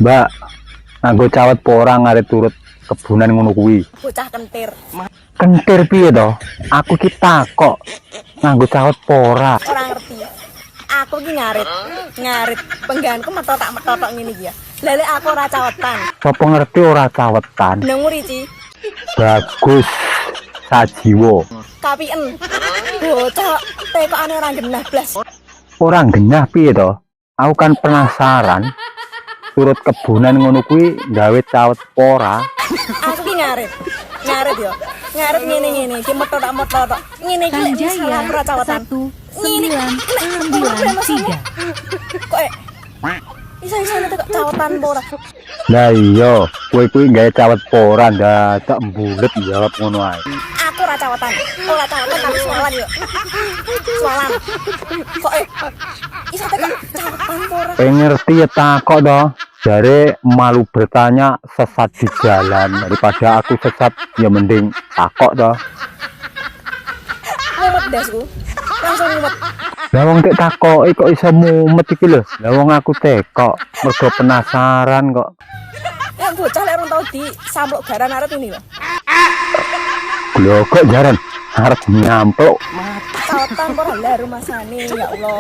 Mbak, nganggo cawet pora ngarep turut kebunan ngono kuwi. Bocah kentir. Kentir piye to? Aku ki takok. Nganggo cawet pora. Ora ngerti. Aku ki ngarit penggaanku metotak ngene iki ya. Lele aku ora cawetan. Sopo ngerti ora cawetan? Nang Ci. Bagus. Sajiwo. Kapien. Bocah tekokane ora genah blas. Ora genah piye to? Aku kan penasaran. Turut kebunan ngono kuwi gawe cawet pora. Aku ki ngarit yo. Ngarit ngene iki metotak. Ngene iki ora cawetan. 1993. Kok isa-isane tekok cawetan pora. Lah iya, kowe kuwi gawe cawet pora ndadak mbulet jawab ngono ae. Aku ora cawetan. Ora cawetan tapi soalan yo. Soalan. Kok isa tekok cawetan pora. Ngerti ya takok to. Jare malu bertanya sesat di jalan daripada aku sesat ya mending takok to. Mumet dasku. Langsung mumet. Lah wong tek takoki kok iso mumet iki lho. Lah wong aku tekok mergo penasaran kok. Ya bocah lek ora tau di sampluk garan arep ini lho. Lho kok jaran arep nyampluk. Cawetan kok lah rumah sane ya Allah.